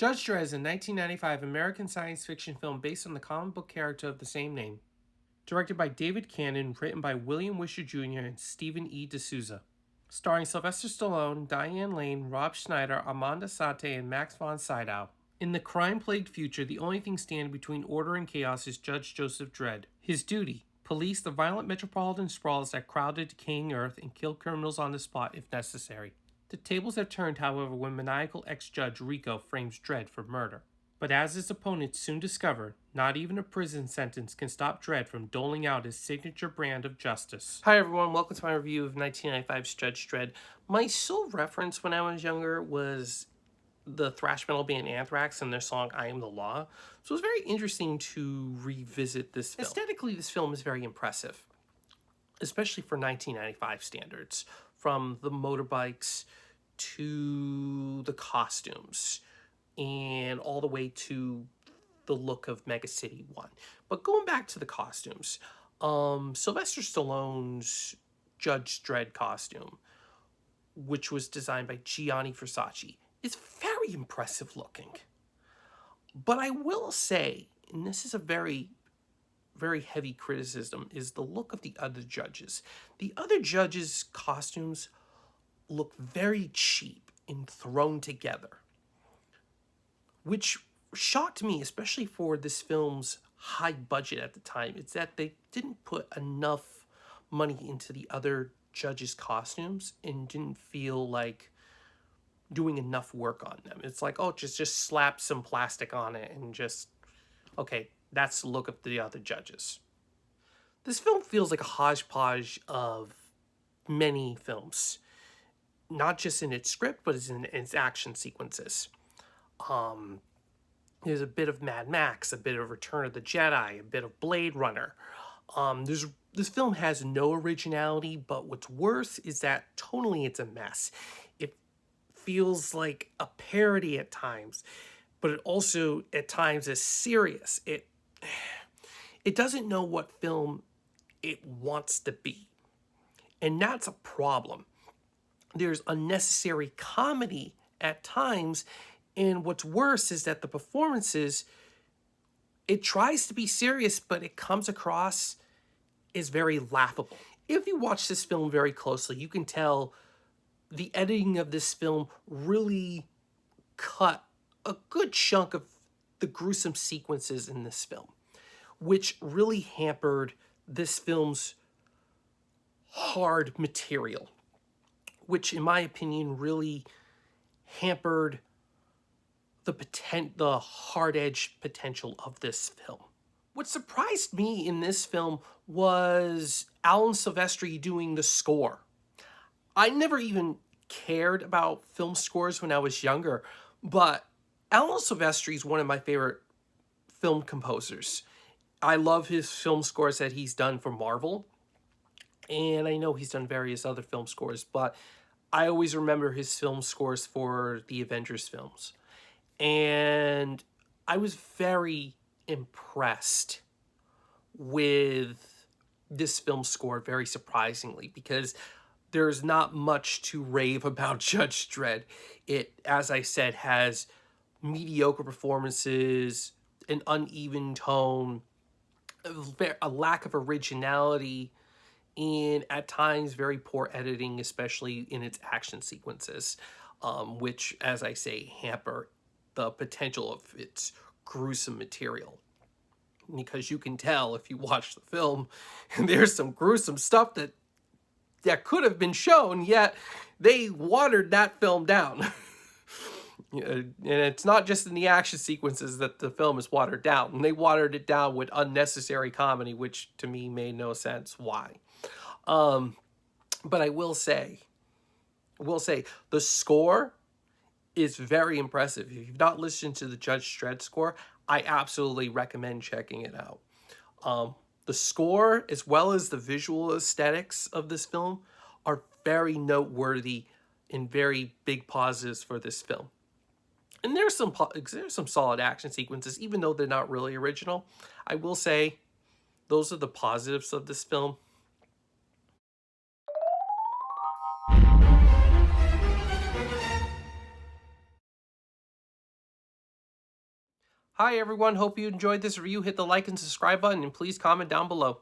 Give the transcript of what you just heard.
Judge Dredd is a 1995 American science fiction film based on the comic book character of the same name. Directed by David Cannon, written by William Wisher Jr. and Stephen E. D'Souza. Starring Sylvester Stallone, Diane Lane, Rob Schneider, Amanda Sate, and Max von Sydow. In the crime-plagued future, the only thing standing between order and chaos is Judge Joseph Dredd. His duty: police the violent metropolitan sprawls that crowd the decaying earth and kill criminals on the spot if necessary. The tables have turned, however, when maniacal ex-judge Rico frames Dredd for murder. But as his opponents soon discover, not even a prison sentence can stop Dredd from doling out his signature brand of justice. Hi everyone, welcome to my review of 1995's Judge Dredd. My sole reference when I was younger was the thrash metal band Anthrax and their song I Am the Law. So it was very interesting to revisit this film. Aesthetically, this film is very impressive, especially for 1995 standards. From the motorbikes to the costumes and all the way to the look of Mega City 1. But going back to the costumes, Sylvester Stallone's Judge Dredd costume, which was designed by Gianni Versace, is very impressive looking. But I will say, and this is a very heavy criticism, is the look of the other judges. The other judges' costumes look very cheap and thrown together, which shocked me, especially for this film's high budget at the time. It's that they didn't put enough money into the other judges' costumes and didn't feel like doing enough work on them. It's like, oh, just slap some plastic on it and just, okay, that's the look of the other judges. This film feels like a hodgepodge of many films, not just in its script, but in its action sequences. There's a bit of Mad Max, a bit of Return of the Jedi, a bit of Blade Runner. This film has no originality, but what's worse is that tonally it's a mess. It feels like a parody at times, but it also at times is serious. It doesn't know what film it wants to be, and that's a problem. There's unnecessary comedy at times, and what's worse is that the performances, it tries to be serious, but it comes across as very laughable. If you watch this film very closely, you can tell the editing of this film really cut a good chunk of the gruesome sequences in this film, which really hampered this film's hard material, which in my opinion really hampered the hard-edged potential of this film. What surprised me in this film was Alan Silvestri doing the score. I never even cared about film scores when I was younger, but Alan Silvestri is one of my favorite film composers. I love his film scores that he's done for Marvel, and I know he's done various other film scores, but I always remember his film scores for the Avengers films. And I was very impressed with this film score, very surprisingly, because there's not much to rave about Judge Dredd. It, as I said, has mediocre performances, an uneven tone, a lack of originality, and at times very poor editing, especially in its action sequences, which, as I say, hamper the potential of its gruesome material. Because you can tell if you watch the film, there's some gruesome stuff that could have been shown, yet they watered that film down. And it's not just in the action sequences that the film is watered down. And they watered it down with unnecessary comedy, which to me made no sense why. But I will say, the score is very impressive. If you've not listened to the Judge Dredd score, I absolutely recommend checking it out. The score, as well as the visual aesthetics of this film, are very noteworthy and very big positives for this film. And there's some solid action sequences, even though they're not really original. I will say those are the positives of this film. Hi everyone, hope you enjoyed this review. Hit the like and subscribe button and please comment down below.